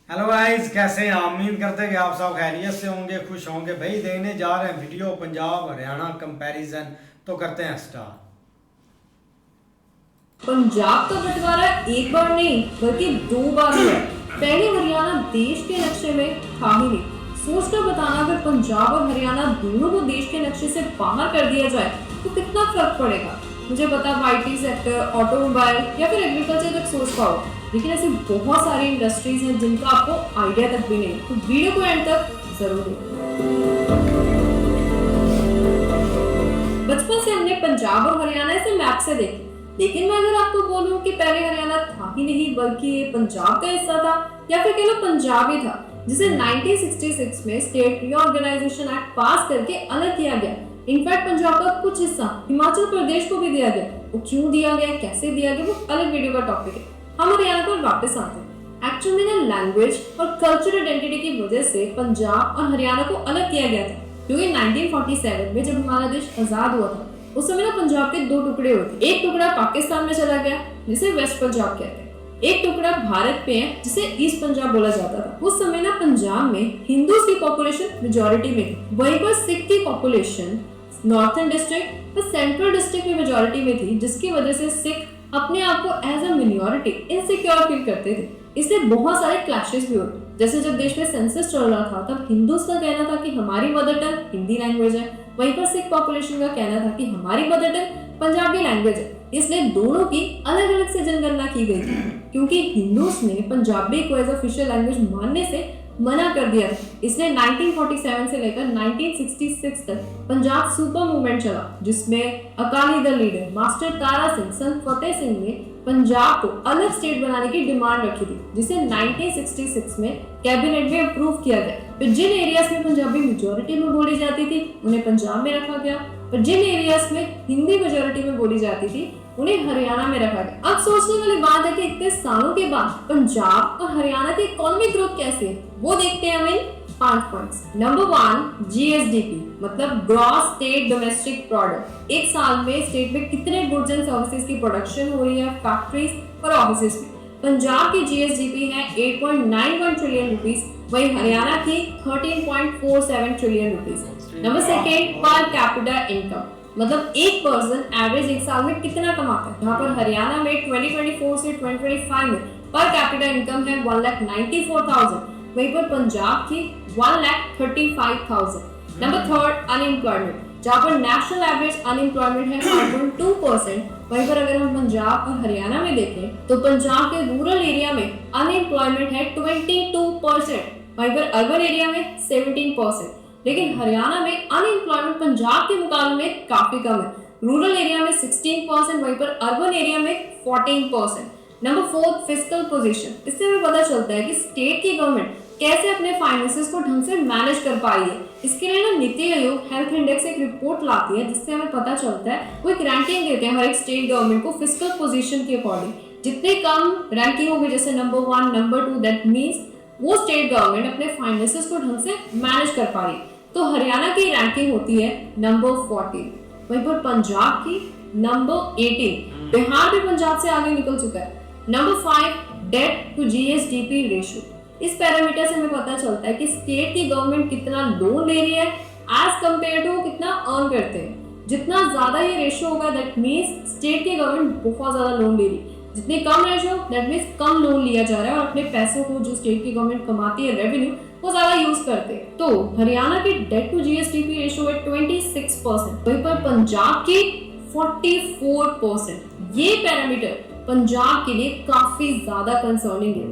Hello guys, कैसे हैं आप? उम्मीद करते हैं कि आप सब खैरियत से होंगे, खुश होंगे। भाई देखने जा रहे हैं वीडियो पंजाब हरियाणा कंपैरिजन, तो करते हैं स्टार्ट। पंजाब का बंटवारा एक बार नहीं बल्कि 2 बार हुआ है। पहले हरियाणा देश के नक्शे में था ही नहीं। सोचकर बताना, अगर पंजाब और हरियाणा दोनों को देश के नक्शे से बाहर कर दिया जाए तो कितना फर्क पड़ेगा। मुझे पता आईटी सेक्टर, ऑटोमोबाइल या फिर एग्रीकल्चर तक सोच पाओ, लेकिन ऐसी बहुत सारी इंडस्ट्रीज हैं जिनका आपको आइडिया तक भी नहीं। तो वीडियो को एंड तक जरूर देखो। बचपन से हमने पंजाब और हरियाणा से मैप से देखे, लेकिन मैं अगर आपको बोलूं कि पहले हरियाणा था ही नहीं बल्कि ये पंजाब का हिस्सा था, या फिर कह लो पंजाब ही था, जिसे 1966 में स्टेट रीऑर्गेनाइजेशन एक्ट पास करके अलग किया गया। इनफैक्ट पंजाब का कुछ हिस्सा हिमाचल प्रदेश को भी दिया गया। वो क्यों दिया गया, कैसे दिया गया, वो अलग वीडियो का टॉपिक है। हम हरियाणा पर वापस आते हैं। एक्चुअली ना लैंग्वेज और कल्चरल आइडेंटिटी की वजह से पंजाब और हरियाणा को अलग किया गया था, क्योंकि 1947 में जब हमारा देश आजाद हुआ था उस समय ना पंजाब के 2 टुकड़े हुए थे। एक टुकड़ा पाकिस्तान में चला गया जिसे वेस्ट पंजाब कहते हैं, एक टुकड़ा भारत में है जिसे ईस्ट पंजाब बोला जाता था। उस समय ना पंजाब में हिंदूज की पॉपुलेशन मेजॉरिटी में थी, वहीं पर सिख की पॉपुलेशन नॉर्थर्न डिस्ट्रिक्ट और सेंट्रल डिस्ट्रिक्ट में मेजॉरिटी में थी, जिसकी वजह से सिख अपने आप को as a minority insecure feel करते थे। इसलिए बहुत सारे क्लैशेस भी होते। जैसे जब देश में सेंसस चल रहा था तब हिंदूज का कहना था कि हमारी मदर टंग हिंदी लैंग्वेज है, वहीं पर सिख पॉपुलेशन का कहना था कि हमारी मदर टंग पंजाबी लैंग्वेज है। इसलिए दोनों की अलग अलग से जनगणना की गई थी, क्योंकि हिंदूज ने पंजाबी को एज ऑफिशियल लैंग्वेज मानने से मना कर दिया था। इसलिए 1947 से लेकर 1966 तक पंजाब सुपर मूवमेंट चला, जिसमें अकाली दल लीडर मास्टर तारा सिंह, संत फतेह सिंह ने पंजाब को अलग स्टेट बनाने की डिमांड रखी थी, जिसे 1966 में कैबिनेट में अप्रूव किया गया। फिर जिन एरियाज में पंजाबी मेजॉरिटी में बोली जाती थी उन्हें पंजाब में रखा गया, और जिन एरियाज में हिंदी मेजॉरिटी में बोली जाती थी उन्हें हरियाणा में रखा गया। अब सोचने वाली बात है कि इतने सालों के बाद पंजाब और हरियाणा की इकोनॉमिक ग्रोथ कैसे है, वो देखते हैं हम इन 5 पॉइंट्स। नंबर 1, जीएसडीपी मतलब ग्रॉस स्टेट डोमेस्टिक प्रोडक्ट। एक साल में स्टेट में कितने गुड्स एंड सर्विसेज की प्रोडक्शन हो रही है फैक्ट्रीज और ऑफिसेज में। पंजाब की जीएसडीपी है 8.91 ट्रिलियन रुपीस, वहीं हरियाणा की 13.47 trillion rupees. Number 2, per capita income मतलब एक पर्सन एवरेज एक साल में कितना कमाता है। यहाँ पर हरियाणा में 2024 से 2025 में पर कैपिटा इनकम है 1,94,000, वहीं पर पंजाब की 1,35,000। नंबर 3, अनएम्प्लॉयमेंट, जहाँ पर नेशनल एवरेज अनएम्प्लॉयमेंट है 5.2%, वहीं पर अगर हम पंजाब और हरियाणा में देखें तो पंजाब के रूरल एरिया में अनएम्प्लॉयमेंट है 22%, वहीं पर अर्बन एरिया में 17%। लेकिन हरियाणा में अनएम्प्लॉयमेंट पंजाब के मुकाबले में काफी कम है। रूरल एरिया में 16%, वहीं पर अर्बन एरिया में 14%। Number 4, fiscal position. इससे हमें पता चलता है कि स्टेट की गवर्नमेंट कैसे अपने फाइनेंसेस को ढंग से मैनेज कर पा रही है। इसके लिए ना नीति आयोग हेल्थ इंडेक्स एक रिपोर्ट लाती है, जिससे हमें पता चलता है, वो एक रैंकिंग देते हैं हर एक स्टेट गवर्नमेंट को फिस्कल पोजीशन के अकॉर्डिंग। जितने कम रैंकिंग होगी, जैसे नंबर 1, नंबर 2, दैट मीन्स वो स्टेट गवर्नमेंट अपने फाइनेंसेस को ढंग से मैनेज कर पा रही है। तो हरियाणा की रैंकिंग होती है नंबर 14, वहीं पर पंजाब की नंबर 18। बिहार भी पंजाब से आगे निकल चुका है। Number 5, debt to GSDP ratio. इस पैरामीटर से हमें पता चलता है कि स्टेट की गवर्नमेंट कितना लोन ले रही है एज कम्पेयर टू कितना अर्न करते हैं। जितना ज्यादा ये रेशियो होगा दैट मीन्स स्टेट की गवर्नमेंट बहुत ज्यादा लोन ले रही है। जितनी कम रेशियो दैट मीन्स कम लोन लिया जा रहा है और अपने पैसों को जो स्टेट की गवर्नमेंट कमाती है रेवेन्यू वो ज्यादा यूज करते हैं। तो हरियाणा की डेट टू जीएसडीपी रेशियो है 26%, वहीं पर पंजाब की 44%। ये पैरामीटर पंजाब के लिए काफी ज्यादा कंसर्निंग है।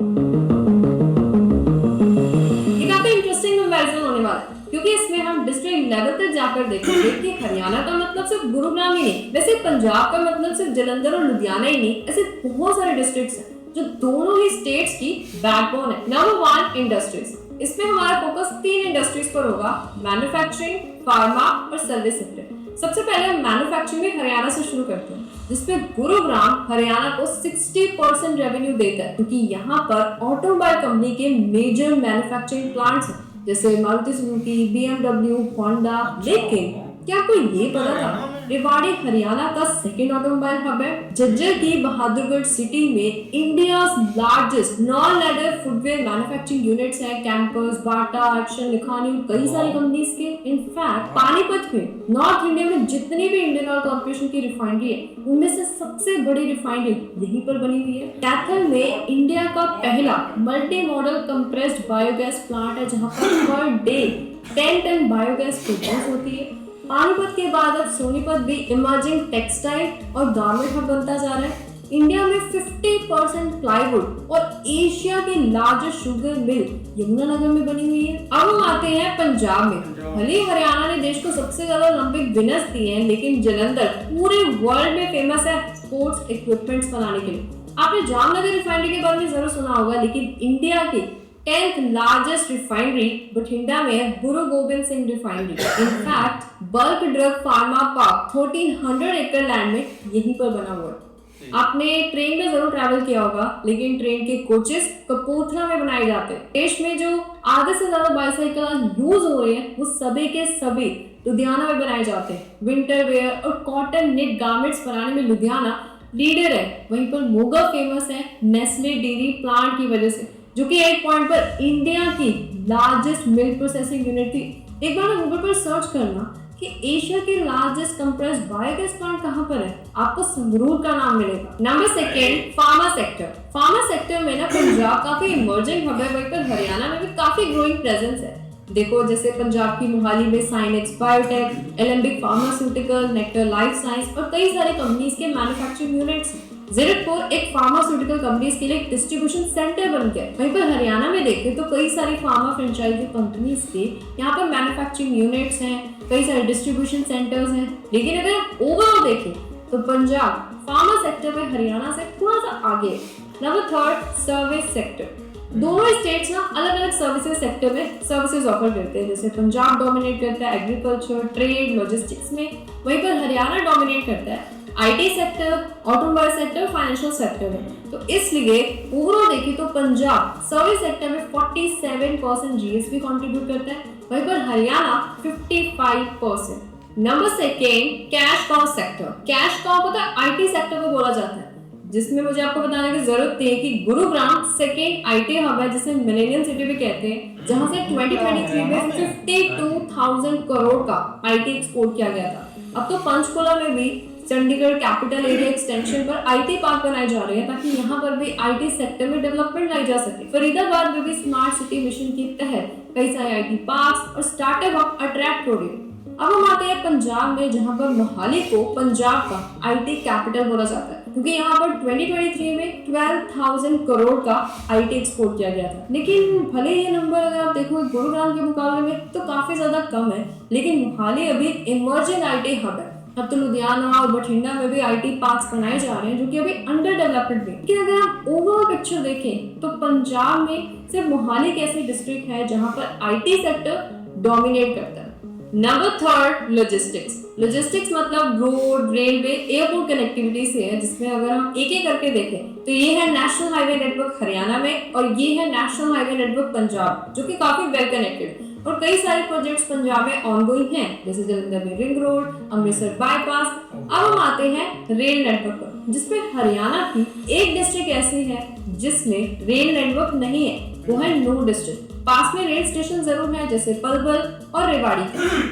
ये काफी इंटरेस्टिंग कंपैरिजन होने वाला है, क्योंकि इसमें हम डिस्ट्रिक्ट लेवल तक जाकर देखेंगे कि हरियाणा का मतलब सिर्फ गुरुग्राम ही नहीं, वैसे पंजाब का मतलब सिर्फ जलंधर और लुधियाना ही नहीं, ऐसे बहुत सारे डिस्ट्रिक्ट्स हैं जो दोनों ही स्टेट्स की बैकबोन है। Number 1, industries. इसमें हमारा फोकस 3 इंडस्ट्रीज पर होगा, मैन्युफैक्चरिंग, फार्मा और सर्विस सेक्टर। सबसे पहले हम मैन्युफैक्चरिंग में हरियाणा से शुरू करते हैं, जिसमें गुरुग्राम हरियाणा को 60% रेवेन्यू देता है, क्योंकि यहाँ पर ऑटोमोबाइल कंपनी के मेजर मैन्युफैक्चरिंग प्लांट्स हैं, जैसे मारुति सुजुकी, BMW, होंडा। लेकिन क्या आपको ये पता था रेवाड़ी हरियाणा का सेकेंड ऑटोमोबाइल हब है। झज्जर की बहादुरगढ़ सिटी में India largest non leather footwear manufacturing units है। कैंपस, बाटा, एक्शन, लिखानी, कई सारी कंपनीज के। इनफैक्ट पानीपत में नॉर्थ इंडिया में जितनी भी इंडियन ऑयल कॉर्पोरेशन की रिफाइनरी है उनमें से सबसे बड़ी रिफाइनरी यहीं पर बनी हुई है। कैथल में इंडिया का पहला multi modal compressed biogas plant है जहां पर per day 10 ton biogas produce होती है। पानीपत के बाद अब सोनीपत भी इमर्जिंग टेक्सटाइल और गारमेंट हब बनता जा रहा है। इंडिया में 50% प्लाईवुड और एशिया की लार्जेस्ट शुगर मिल यमुनानगर में बनी हुई है। अब हम आते हैं पंजाब में। भले हरियाणा ने देश को सबसे ज्यादा ओलंपिक विनर्स दिए हैं, लेकिन जालंधर पूरे वर्ल्ड में फेमस है स्पोर्ट्स इक्विपमेंट्स बनाने के लिए। आपने जामनगर रिफाइनरी के बारे में जरूर सुना होगा, लेकिन इंडिया की 10th लार्जेस्ट रिफाइनरी बठिंडा में है Guru Gobind Singh refinery. In fact bulk drug pharma park 1300 एकड़ लैंड में यहीं पर बना हुआ है। आपने ट्रेन में जरूर ट्रैवल किया होगा, लेकिन ट्रेन के कोचेस कपूरथला में बनाए जाते हैं। देश में जो आधे से ज्यादा बाइसाइकिल यूज हो रहे हैं वो सभी के सभी लुधियाना में बनाए जाते हैं। विंटर वेयर और कॉटन निट गारमेंट्स बनाने में लुधियाना लीडर है। वहीं पर मोगा फेमस है नेस्ले डेयरी प्लांट की वजह से, जो कि एक पॉइंट पर इंडिया की लार्जेस्ट मिल्क प्रोसेसिंग यूनिट थी। एक बार गूगल पर सर्च करना कि एशिया के लार्जेस्ट कंप्रेस्ड बायोगैस प्लांट कहां पर है, आपको संगरूर का नाम मिलेगा। Number second, pharma sector. Pharma sector में ना पंजाब काफी इमर्जिंग हब है, वहीं पर हरियाणा में भी काफी ग्रोइंग प्रेजेंस है। देखो जैसे पंजाब की मोहाली में sine x biotech, Alembic pharmaceutical, nectar life science और कई सारी कंपनीज के मैन्युफैक्चरिंग यूनिट्स। जीरकपुर एक फार्मास्यूटिकल कंपनीज के लिए एक डिस्ट्रीब्यूशन सेंटर बन गया। वहीं पर हरियाणा में देखें तो कई सारी फार्मा फ्रेंचाइजी कंपनीज के यहाँ पर मैन्युफैक्चरिंग यूनिट्स हैं, कई सारे डिस्ट्रीब्यूशन सेंटर्स हैं। लेकिन अगर हम ओवरऑल देखें तो पंजाब फार्मा सेक्टर में हरियाणा से थोड़ा सा आगे है। Number third, service sector. दोनों स्टेट्स ना अलग अलग सर्विसेज सेक्टर में सर्विसेज ऑफर करते हैं। जैसे पंजाब डोमिनेट करता है एग्रीकल्चर, ट्रेड, लॉजिस्टिक्स में, वहीं पर हरियाणा डोमिनेट करता है IT sector, automobile sector, financial sector में। तो इसलिए ओवरऑल देखिए तो पंजाब सर्विस सेक्टर में 47% जीएसपी कंट्रीब्यूट करता है, वहीं पर Haryana 55%। Number second, cash cow sector. Cash cow पता है आईटी सेक्टर को बोला जाता है, जिसमें मुझे आपको बताने की जरूरत है कि गुरुग्राम सेकेंड आईटी हब है, जिसे मिलेनियम सिटी भी कहते हैं, जहां से 2023 में 52,000 करोड़ का आईटी एक्सपोर्ट किया गया था। अब तो पंचकुला में भी चंडीगढ़ कैपिटल एरिया एक्सटेंशन पर आईटी पार्क बनाए जा रहे हैं, ताकि यहाँ पर भी आईटी सेक्टर में डेवलपमेंट लाई जा सके। फरीदाबाद में भी स्मार्ट सिटी मिशन के तहत कई सारे आईटी पार्क्स और स्टार्टअप हब अट्रैक्ट हो रहे हैं। अब हम आते हैं पंजाब में, जहां पर मोहाली को पंजाब का आईटी कैपिटल बोला जाता है, क्योंकि यहाँ पर 2023 में 12,000 करोड़ का आईटी एक्सपोर्ट किया गया था। लेकिन भले ये नंबर अगर आप देखो गुरुग्राम के मुकाबले में तो काफी ज्यादा कम है, लेकिन मोहाली अभी इमर्जिंग आईटी हब है। अब तो लुधियाना और बठिंडा में भी आईटी पार्क्स बनाए जा रहे हैं, जो कि अभी अंडर डेवलपमेंट है। लेकिन अगर आप ओवरऑल पिक्चर देखें तो पंजाब में सिर्फ मोहाली एक ऐसी डिस्ट्रिक्ट है जहां पर आईटी सेक्टर डोमिनेट करता है। Number third, logistics. लॉजिस्टिक्स मतलब रोड, रेलवे, एयरपोर्ट कनेक्टिविटी से है, जिसमें अगर हम एक एक करके देखें तो ये है नेशनल हाईवे नेटवर्क हरियाणा में और ये है नेशनल हाईवे नेटवर्क पंजाब, जो कि काफी वेल कनेक्टेड। और कई सारे प्रोजेक्ट्स पंजाब में ऑनगोइंग हैं, जैसे जालंधर में रिंग रोड, अमृतसर बाईपास। अब हम आते हैं रेल नेटवर्क पर, जिसमें हरियाणा की एक डिस्ट्रिक्ट ऐसी है जिसमें रेल नेटवर्क नहीं है, वो है नूंह डिस्ट्रिक्ट। पास में रेल स्टेशन जरूर है, जैसे पलवल और रेवाड़ी।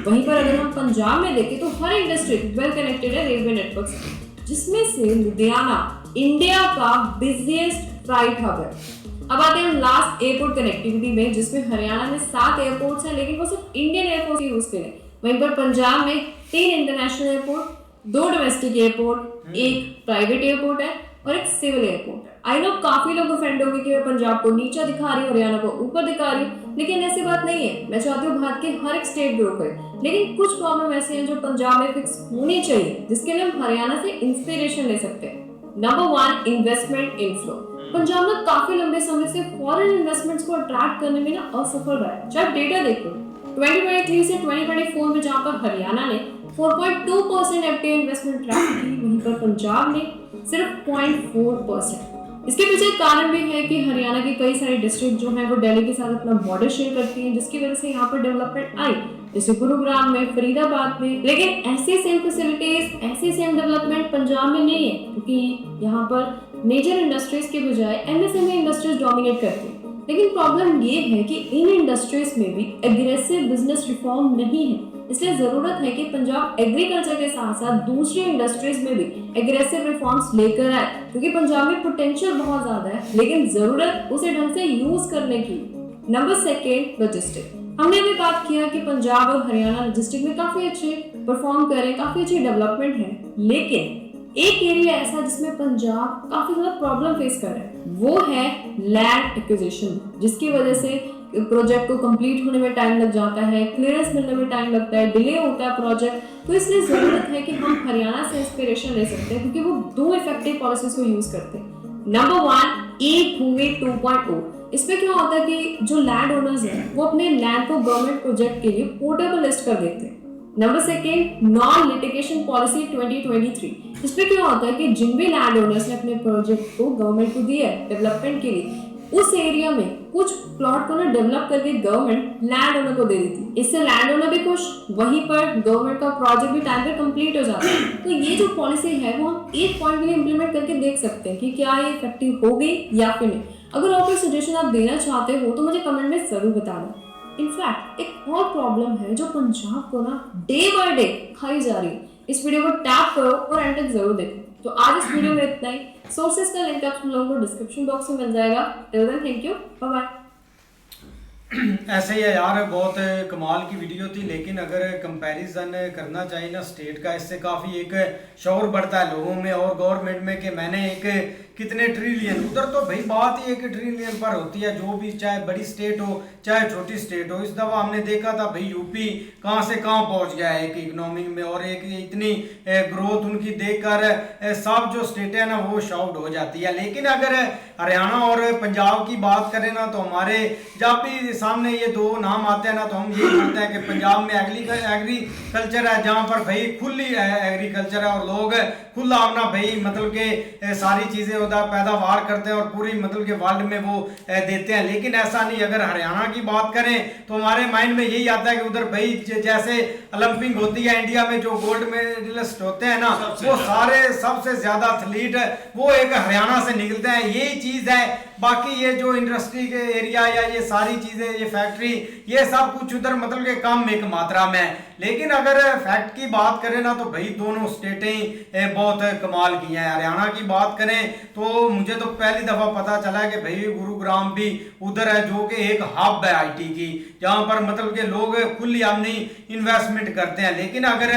वहीं पर अगर हम पंजाब में देखें तो हर एक डिस्ट्रिक्ट वेल कनेक्टेड है रेलवे नेटवर्क से, जिसमें से लुधियाना इंडिया का बिजिएस्ट फ्लाइट हब है। अब आते हैं लास्ट एयरपोर्ट कनेक्टिविटी में, जिसमें हरियाणा में 7 एयरपोर्ट्स हैं, लेकिन वो सिर्फ इंडियन एयरपोर्ट यूज के लिए। वहीं पर पंजाब में 3 international airport, 2 domestic airport, 1 private airport है और एक सिविल एयरपोर्ट है। आई नो काफी लोग ऑफेंड होंगे कि मैं पंजाब को नीचा दिखा रही हूँ, हरियाणा को ऊपर दिखा रही हूँ, लेकिन ऐसी बात नहीं है। मैं चाहती हूँ भारत के हर एक स्टेट ग्रो करे, लेकिन कुछ प्रॉब्लम ऐसे हैं जो पंजाब में फिक्स होनी चाहिए, जिसके लिए हम हरियाणा से इंस्पिरेशन ले सकते हैं। Number 1, investment inflow. पंजाब में काफी लंबे समय से फॉरेन इन्वेस्टमेंट्स को अट्रैक्ट करने में ना असफल रहा है। जब डेटा देखो 2023 से 2024 में, जहां पर हरियाणा ने 4.2% एफडीआई इन्वेस्टमेंट ट्रैक की, वहीं पर पंजाब ने सिर्फ 0.4%। इसके पीछे एक कारण भी है कि हरियाणा की कई सारी डिस्ट्रिक्ट जो है वो दिल्ली के साथ अपना बॉर्डर शेयर करती हैं, जिसकी वजह से यहाँ पर डेवलपमेंट आई। जैसे गुरुग्राम में, फरीदाबाद में। लेकिन ऐसी सेम फैसिलिटीज, ऐसी सेम डेवलपमेंट पंजाब में नहीं है, क्योंकि यहाँ पर मेजर इंडस्ट्रीज के बजाय एमएसएमई इंडस्ट्रीज डोमिनेट करती हैं। लेकिन प्रॉब्लम ये है कि इन इंडस्ट्रीज में भी एग्रेसिव बिजनेस रिफॉर्म नहीं है। इसलिए जरूरत है कि पंजाब एग्रीकल्चर के साथ साथ दूसरी इंडस्ट्रीज में भी एग्रेसिव रिफॉर्म्स लेकर आए, क्योंकि पंजाब में पोटेंशियल बहुत ज्यादा है, लेकिन जरूरत उसे ढंग से यूज करने की। Number second, logistic. हमने अभी बात किया कि पंजाब और हरियाणा लॉजिस्टिक में काफी अच्छे परफॉर्म कर रहे हैं, काफी अच्छी डेवलपमेंट है। लेकिन एक एरिया ऐसा जिसमें पंजाब काफी ज्यादा प्रॉब्लम फेस कर रहा है, वो है लैंड एक्विजिशन, जिसकी वजह से प्रोजेक्ट को कंप्लीट होने में टाइम लग जाता है, क्लियरेंस मिलने में टाइम लगता है, डिले होता है प्रोजेक्ट। तो इसलिए जरूरत है कि हम हरियाणा से इंस्पिरेशन ले सकते हैं, क्योंकि वो दो इफेक्टिव पॉलिसीज को यूज करते हैं। नंबर 1, ई भूमि 2.0। इसमें क्या होता है कि जो लैंड ओनर्स हैं वो अपने लैंड को गवर्नमेंट प्रोजेक्ट के लिए पोर्टेबल लिस्ट कर देते हैं। Number second, non litigation policy 2023। इसमें क्या होता है कि जिन भी लैंड ओनर्स ने अपने प्रोजेक्ट को गवर्नमेंट को दिया है डेवलपमेंट के लिए, उस एरिया में कुछ प्लॉट को ना डेवलप करके गवर्नमेंट लैंड ओनर को दे देती। इससे लैंड ओनर भी खुश, वहीं पर गवर्नमेंट का प्रोजेक्ट भी टाइम पे कंप्लीट हो जाता है। तो ये जो पॉलिसी है वो हम एक पॉइंट के लिए इंप्लीमेंट करके देख सकते हैं कि क्या ये इफेक्टिव हो गई या फिर नहीं। अगर और कोई सजेशन आप देना चाहते हो तो मुझे कमेंट में जरूर बताना। इनफैक्ट एक और प्रॉब्लम है जो पंजाब को ना डे बाय डे खाई जा रही है। इस वीडियो को टैप करो और एंड तक जरूर देखो। तो आज इस वीडियो में इतना ही। सोर्सेज का लिंक आप लोगों को डिस्क्रिप्शन बॉक्स में मिल जाएगा। Till then, thank you, bye bye. ऐसे ही है यार, बहुत कमाल की वीडियो थी, लेकिन अगर कंपैरिजन करना चाहिए ना स्टेट का, इससे काफ़ी एक शौर बढ़ता है लोगों में और गवर्नमेंट में कि मैंने एक कितने ट्रिलियन, उधर तो भाई बात ही 1 ट्रिलियन पर होती है, जो भी चाहे बड़ी स्टेट हो चाहे छोटी स्टेट हो। इस दफ़ा हमने देखा था भाई यूपी कहाँ से कहाँ पहुँच गया है एक इकोनॉमी में, और एक इतनी ग्रोथ उनकी देखकर सब जो स्टेटें हैं ना वो शाउट हो जाती है। लेकिन अगर हरियाणा और पंजाब की बात करें ना, तो हमारे जब भी सामने ये दो नाम आते हैं ना, तो हम ये बोलते हैं कि पंजाब में एग्रीकल्चर है, जहाँ पर भाई खुली एग्रीकल्चर है और लोग खुला अपना भाई मतलब के सारी चीज़ें पैदावार करते हैं और पूरी मतलब के वर्ल्ड में वो देते हैं। लेकिन ऐसा नहीं, अगर हरियाणा की बात करें तो हमारे माइंड में यही आता है कि उधर भाई जैसे ओलंपिक होती है इंडिया में, जो गोल्ड मेडलिस्ट होते हैं ना वो सारे सबसे ज्यादा एथलीट वो एक हरियाणा से निकलते हैं, यही चीज है। बाकी ये जो इंडस्ट्री के एरिया या ये सारी चीजें, ये फैक्ट्री, ये सब कुछ उधर मतलब के कम एक मात्रा में है। लेकिन अगर फैक्ट की बात करें ना, तो भाई दोनों स्टेटें बहुत कमाल की हैं। हरियाणा की बात करें तो मुझे तो पहली दफा पता चला कि भाई गुरुग्राम भी उधर है, जो कि एक हब है आईटी की, जहां पर मतलब के लोग खुली अपनी इन्वेस्टमेंट करते हैं। लेकिन अगर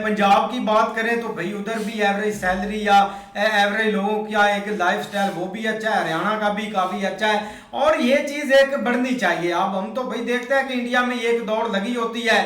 पंजाब की बात करें तो भाई उधर भी एवरेज सैलरी या एवरेज लोगों का एक लाइफस्टाइल वो भी अच्छा है, हरियाणा का भी काफी अच्छा है, और ये चीज एक बढ़नी चाहिए। अब हम तो भाई देखते हैं कि इंडिया में एक दौड़ लगी होती है,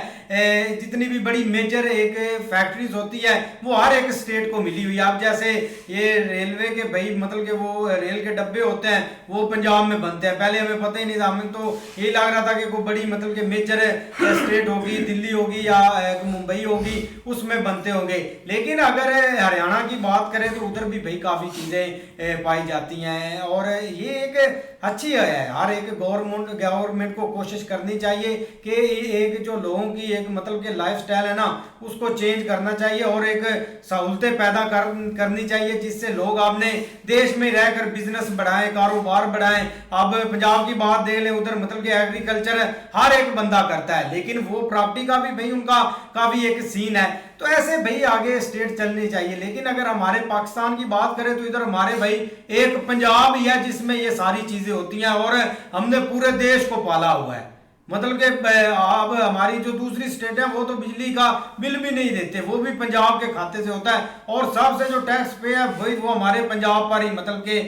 जितनी भी बड़ी मेजर एक फैक्ट्रीज होती है वो हर एक स्टेट को मिली हुई है। अब जैसे ये रेलवे के भाई मतलब के वो रेल के डब्बे होते हैं वो पंजाब में बनते हैं, पहले हमें पता ही नहीं था, हमें तो यही लग रहा था कि कोई बड़ी मतलब के मेजर स्टेट होगी, दिल्ली होगी या मुंबई होगी, उसमें बनते होंगे। लेकिन अगर हरियाणा की बात करें तो उधर भी भाई काफ़ी चीज़ें पाई जाती हैं, और ये एक अच्छी है। हर एक गवर्नमेंट को कोशिश करनी चाहिए कि एक जो लोगों की एक मतलब के लाइफस्टाइल है ना उसको चेंज करना चाहिए, और एक सहूलतें पैदा करनी चाहिए, जिससे लोग अपने देश में रहकर बिजनेस बढ़ाएं, कारोबार बढ़ाएं। अब पंजाब की बात देख लें, उधर मतलब कि एग्रीकल्चर हर एक बंदा करता है, लेकिन वो प्रॉपर्टी का भी भाई उनका काफ़ी एक सीन है। तो ऐसे भाई आगे स्टेट चलनी चाहिए। लेकिन अगर हमारे पाकिस्तान की बात करें तो इधर हमारे भाई एक पंजाब ही है जिसमें ये सारी चीजें होती हैं, और हमने पूरे देश को पाला हुआ है। मतलब कि अब हमारी जो दूसरी स्टेट है वो तो बिजली का बिल भी नहीं देते, वो भी पंजाब के खाते से होता है, और सबसे जो टैक्स पे है भाई वो हमारे पंजाब पर ही मतलब के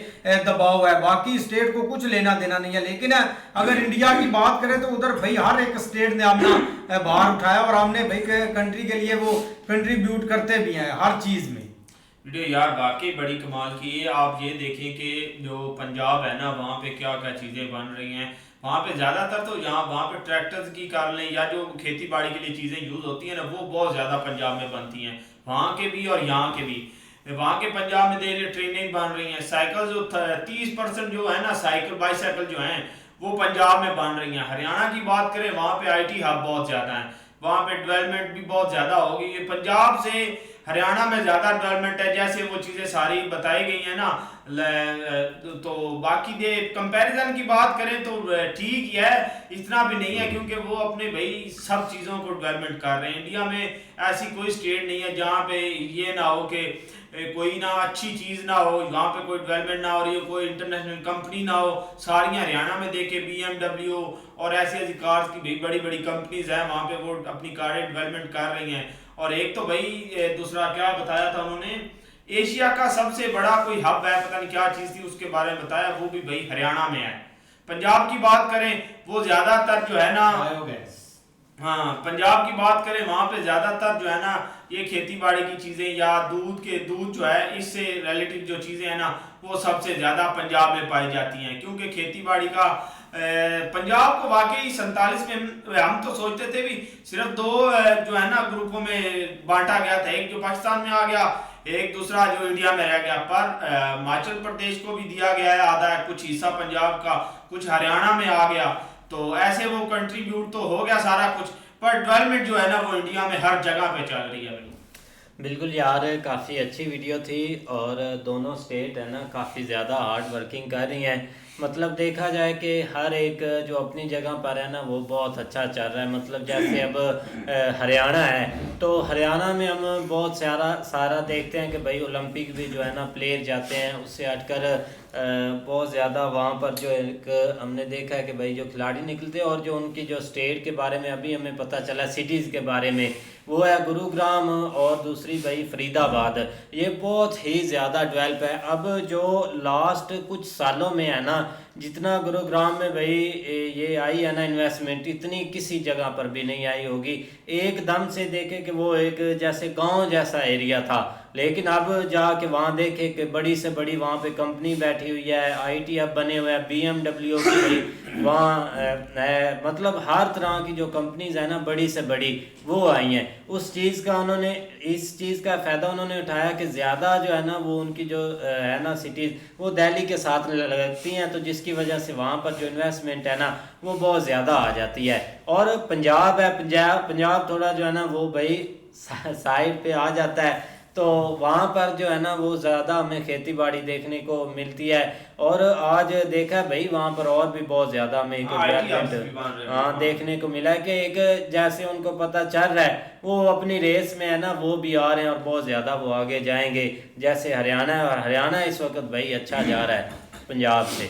दबाव है, बाकी स्टेट को कुछ लेना देना नहीं है। लेकिन अगर इंडिया की बात करें तो उधर भाई हर एक स्टेट ने अपना भार उठाया, और हमने भाई कंट्री के लिए वो कंट्रीब्यूट करते भी हैं हर चीज में। वीडियो यार वाकई बड़ी कमाल की है। आप ये देखें कि जो पंजाब है ना वहाँ पे क्या क्या चीज़ें बन रही हैं, वहाँ पे ज़्यादातर तो वहाँ पे ट्रैक्टर्स की कर लें या जो खेती बाड़ी के लिए चीज़ें यूज़ होती हैं ना वो बहुत ज़्यादा पंजाब में बनती हैं, वहाँ के भी और यहाँ के भी। वहाँ के पंजाब में देख लें ट्रेनें बन रही हैं, साइकिल जो 30% जो है ना साइकिल बाईसाइकिल जो हैं वो पंजाब में बन रही हैं। हरियाणा की बात करें वहाँ पे IT हब बहुत ज़्यादा है, वहाँ पे डेवलपमेंट भी बहुत ज़्यादा होगी। ये पंजाब से हरियाणा में ज़्यादा डेवलपमेंट है, जैसे वो चीज़ें सारी बताई गई हैं ना। तो बाकी दे कंपैरिजन की बात करें तो ठीक ही है, इतना भी नहीं है, क्योंकि वो अपने भाई सब चीज़ों को डेवलपमेंट कर रहे हैं। इंडिया में ऐसी कोई स्टेट नहीं है जहाँ पे ये ना हो कि कोई ना अच्छी चीज़ ना हो, वहाँ पे कोई डेवलपमेंट ना हो रही हो, कोई इंटरनेशनल कंपनी ना हो। सारी हरियाणा में देखे BMW और ऐसी ऐसी कार्स की भी बड़ी बड़ी कंपनीज हैं, वहाँ पे वो अपनी कारें डेवलपमेंट कर रही हैं। और एक तो भाई दूसरा क्या बताया था उन्होंने, एशिया का सबसे बड़ा कोई हब है, पता नहीं क्या चीज़ थी उसके बारे में बताया, वो भी भाई हरियाणा में है। पंजाब की बात करें वो ज़्यादातर जो है ना, हाँ पंजाब की बात करें वहाँ पे ज़्यादातर जो है ना ये खेती बाड़ी की चीज़ें या दूध जो है इससे रिलेटिव जो चीज़ें हैं ना वो सबसे ज़्यादा पंजाब में पाई जाती हैं। क्योंकि खेती बाड़ी का पंजाब को वाकई 47 में हम तो सोचते थे भी सिर्फ 2 जो है ना ग्रुपों में बांटा गया था, एक जो पाकिस्तान में आ गया, एक दूसरा जो इंडिया में रह गया। पर हिमाचल प्रदेश को भी दिया गया है आधा, कुछ हिस्सा पंजाब का, कुछ हरियाणा में आ गया। तो ऐसे वो कंट्रीब्यूट तो हो गया सारा कुछ, पर डेवलपमेंट जो है ना वो इंडिया में हर जगह पे चल रही है। बिल्कुल यार, काफ़ी अच्छी वीडियो थी और दोनों स्टेट है ना काफ़ी ज़्यादा हार्ड वर्किंग कर रही हैं। मतलब देखा जाए कि हर एक जो अपनी जगह पर है ना वो बहुत अच्छा चल रहा है। मतलब जैसे अब हरियाणा है तो हरियाणा में हम बहुत सारा देखते हैं कि भाई ओलंपिक भी जो है ना प्लेयर जाते हैं, उससे हटकर बहुत ज़्यादा वहाँ पर जो एक हमने देखा है कि भाई जो खिलाड़ी निकलते हैं और जो उनकी जो स्टेट के बारे में अभी हमें पता चला सिटीज़ के बारे में, वो है गुरुग्राम और दूसरी भाई फरीदाबाद। ये बहुत ही ज़्यादा डेवलप है। अब जो लास्ट कुछ सालों में है ना जितना गुरुग्राम में भाई ये आई है ना इन्वेस्टमेंट, इतनी किसी जगह पर भी नहीं आई होगी। एकदम से देखे कि वो एक जैसे गांव जैसा एरिया था, लेकिन अब जाके वहाँ देखे कि बड़ी से बड़ी वहाँ पे कंपनी बैठी हुई है, IT हब बने हुए हैं, BMW की वहाँ मतलब हर तरह की जो कंपनीज है ना बड़ी से बड़ी वो आई हैं। उस चीज़ का उन्होंने इस चीज़ का फ़ायदा उन्होंने उठाया कि ज़्यादा जो है ना वो उनकी जो है ना सिटीज़ वो दिल्ली के साथ लगती हैं, तो जिसकी वजह से वहाँ पर जो इन्वेस्टमेंट है ना वो बहुत ज़्यादा आ जाती है। और पंजाब है, पंजाब थोड़ा जो है ना वो भाई साइड पे आ जाता है, तो वहाँ पर जो है ना वो ज़्यादा हमें खेती बाड़ी देखने को मिलती है। और आज देखा है भाई वहाँ पर और भी बहुत ज़्यादा हमें डेवलपमेंट देखने को मिला है कि एक जैसे उनको पता चल रहा है वो अपनी रेस में है ना वो भी आ रहे हैं और बहुत ज़्यादा वो आगे जाएंगे। जैसे हरियाणा है, और हरियाणा इस वक्त भाई अच्छा जा रहा है पंजाब से।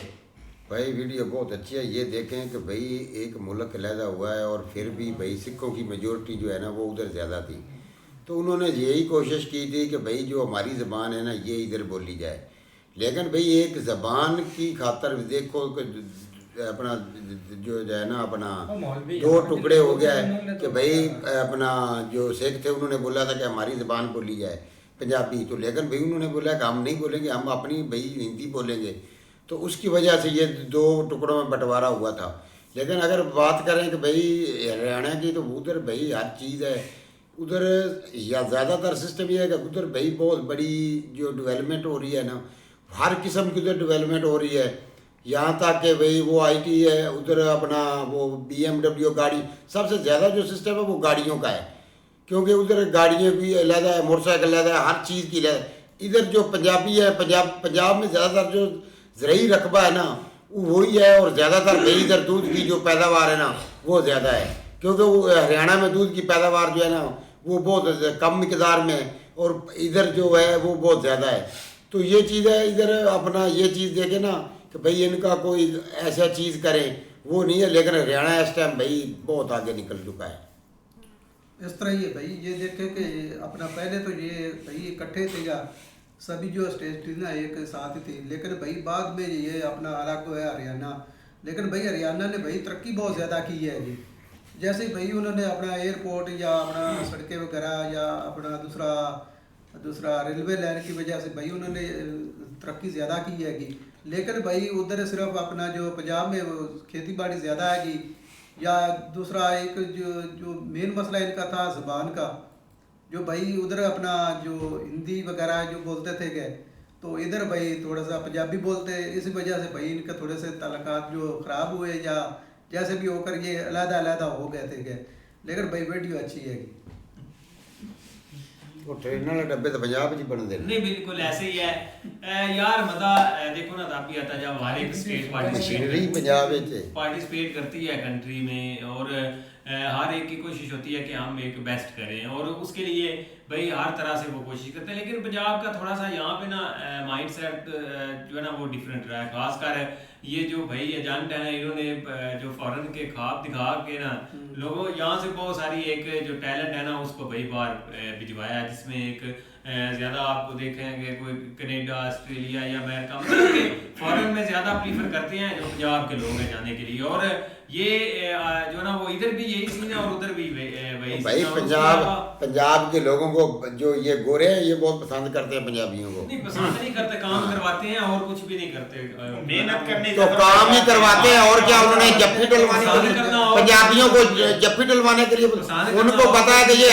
भाई वीडियो बहुत अच्छी है। ये देखें कि भाई एक मुल्क अलहदा हुआ है और फिर भी भाई सिखों की मेजोरिटी जो है ना वो उधर ज़्यादा थी, तो उन्होंने यही कोशिश की थी कि भाई जो हमारी ज़बान है ना ये इधर बोली जाए। लेकिन भाई एक ज़बान की खातर देखो अपना जो है ना अपना 2 टुकड़े हो गया है कि भाई अपना जो सिख थे उन्होंने बोला था कि हमारी ज़बान बोली जाए पंजाबी, तो लेकिन भाई उन्होंने बोला कि हम नहीं बोलेंगे, हम अपनी भाई हिंदी बोलेंगे। तो उसकी वजह से ये 2 टुकड़ों में बंटवारा हुआ था। लेकिन अगर बात करें कि भाई हरियाणा की, तो उधर भाई हर चीज़ है उधर, या ज़्यादातर सिस्टम ये है कि उधर भाई बहुत बड़ी जो डेवलपमेंट हो रही है ना, हर किस्म की उधर डेवलपमेंट हो रही है। यहाँ तक कि भाई वो IT है उधर, अपना वो BMW गाड़ी, सबसे ज़्यादा जो सिस्टम है वो गाड़ियों का है, क्योंकि उधर गाड़ियाँ भी अलग है, मोटरसाइकिल अलग है, हर चीज़ की अलग है। इधर जो पंजाबी है, पंजाब में ज़्यादातर जो ज़रई रकबा है ना वही है, और ज़्यादातर भाई इधर दूध की जो पैदावार है ना वो ज़्यादा है, क्योंकि वो हरियाणा में दूध की पैदावार जो है ना वो बहुत कम मिकदार में, और इधर जो है वो बहुत ज़्यादा है। तो ये चीज़ है इधर अपना, ये चीज़ देखे ना कि भाई इनका कोई ऐसा चीज़ करें वो नहीं है, लेकिन हरियाणा इस टाइम भाई बहुत आगे निकल चुका है। इस तरह ही है भाई, ये देखे कि अपना पहले तो ये भाई इकट्ठे थे या सभी जो स्टेट थी ना एक साथ ही थी, लेकिन भाई बाद में ये अपना अलग है हरियाणा। लेकिन भाई हरियाणा ने भाई तरक्की बहुत ज़्यादा की है जी, जैसे भाई उन्होंने अपना एयरपोर्ट या अपना सड़कें वगैरह या अपना दूसरा रेलवे लाइन की वजह से भाई उन्होंने तरक्की ज़्यादा की है कि। लेकिन भाई उधर सिर्फ अपना जो पंजाब में खेती बाड़ी ज़्यादा है कि, या दूसरा एक जो मेन मसला इनका था ज़बान का, जो भाई उधर अपना जो हिंदी वगैरह जो बोलते थे गए, तो इधर भाई थोड़ा सा पंजाबी बोलते, इसी वजह से भाई इनके थोड़े से ताल्लुकात जो ख़राब हुए या जैसे भी होकर ये अलहदा हो गए थे गए। लेकिन भाई वीडियो अच्छी है। वो ट्रेन वाले डब्बे तो पंजाब च बनते हैं। नहीं बिल्कुल ऐसे ही है यार, मजा देखो ना तब भी आता जब हर एक स्टेट मशीनरी पंजाब विच पार्टिसिपेट करती है कंट्री में, और हर एक की कोशिश होती है कि हम एक बेस्ट करें, और उसके लिए भाई हर तरह से वो कोशिश करते हैं। लेकिन पंजाब का थोड़ा सा यहाँ पे ना माइंड सेट जो है ना वो डिफरेंट रहा है, खासकर ये जो भाई एजेंट है ना, इन्होंने जो फॉरेन के ख्वाब दिखा के ना लोगों यहाँ से बहुत सारी एक जो टैलेंट है ना उसको भाई बाहर भिजवाया, जिसमें एक ज़्यादा आपको देखेंगे कोई कनेडा, ऑस्ट्रेलिया या अमेरिका, मतलब कि फॉरेन में ज़्यादा प्रीफर करते हैं जो पंजाब के लोग हैं जाने के लिए। और ये जो ना वो इधर भी यही सीन है और उधर भी वही भाई पंजाब के लोगों को जो ये गोरे हैं ये बहुत पसंद करते हैं पंजाबियों को। नहीं पसंद नहीं करते, काम करवाते हैं और कुछ भी नहीं करते, मेहनत करने तो काम ही करवाते हैं और क्या, उन्होंने जफ्फी डलवाने के लिए पंजाबियों को जफ्फी डलवाने के लिए उनको पता है कि ये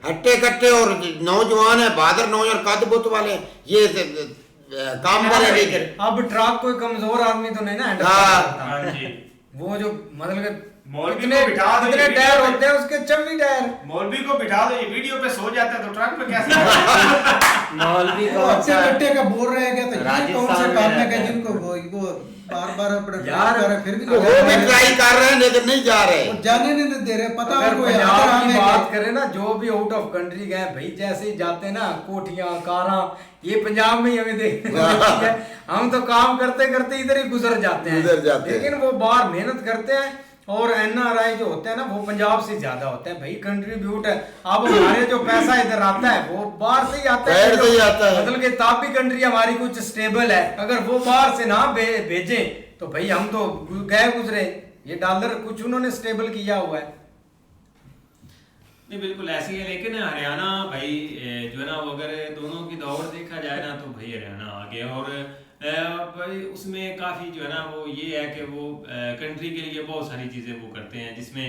हट्टे कट्टे और नौजवान है, बहादुर नौजवान कद बुत वाले, ये काम वाले नहीं कर। अब ट्रक कोई कमजोर आदमी तो नहीं ना हैंडल करता। हाँ जी, वो जो मतलब मौलवी इतने को बिठा दो, इतने टायर होते हैं उसके, चम्मी टायर। मौलवी को बिठा दो, ये वीडियो पे सो जाता है तो ट्रक पे कैसे मौलवी को अच्छे कट्टे का बोल रहे हैं तो ये कौन से काम में गए जिनको वो बार अपने यार फिर भी वो भी ट्राई कर रहे हैं लेकिन नहीं जा रहे, वो जाने नहीं दे रहे। पता अगर उनको पंजाब की बात करें ना, जो भी आउट ऑफ कंट्री गए भाई, जैसे ही जाते हैं ना कोठियां कारा, ये पंजाब में ही हमें देखने को मिलती है। हम तो काम करते करते इधर ही गुजर जाते हैं, लेकिन वो बाहर मेहनत करते हैं। और एनआरआई जो होते हैं ना वो पंजाब से ज्यादा होते हैं भाई, कंट्रीब्यूट है। अब हमारे जो पैसा इधर आता है वो बाहर से ही आता है, मतलब कि तब भी कंट्री हमारी कुछ स्टेबल है। अगर वो बाहर से ना भेजें तो भाई हम तो गए गुजरे, ये डॉलर कुछ उन्होंने स्टेबल किया हुआ है। नहीं बिल्कुल ऐसी है, लेकिन हरियाणा भाई जो है ना वो अगर दोनों की दौड़ देखा जाए ना तो भाई हरियाणा आगे, और भाई उसमें काफ़ी जो है ना वो ये है कि वो कंट्री के लिए बहुत सारी चीज़ें वो करते हैं, जिसमें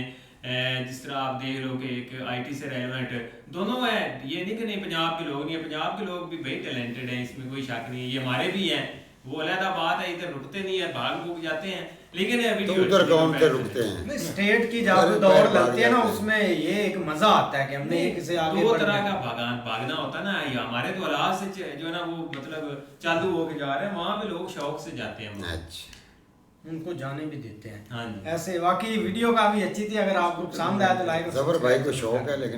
जिस तरह आप देख लो कि एक आईटी से रेलेवेंट दोनों है। ये नहीं कि नहीं पंजाब के लोग नहीं है, पंजाब के लोग भी भाई टैलेंटेड हैं, इसमें कोई शक नहीं है, ये हमारे भी हैं, वो अलहदा बात है, इधर रुकते नहीं है, भाग भूग जाते हैं, लेकिन तो उधर कौन से रुकते हैं। नहीं, स्टेट की जब दौड़ लगती है ना उसमें ये एक मजा आता है कि हमने एक से आगे दो तरह का भागना होता है ना, ये हमारे तो हालात से जो है ना वो मतलब चालू होके जा रहे हैं, वहाँ पे लोग शौक से जाते हैं, अच्छा उनको जाने भी देते हैं। हाँ जी। ऐसे वाकई वीडियो काफी अच्छी थी, अगर आपको पसंद आया तो लाइक। जबर भाई को शौक है लेकिन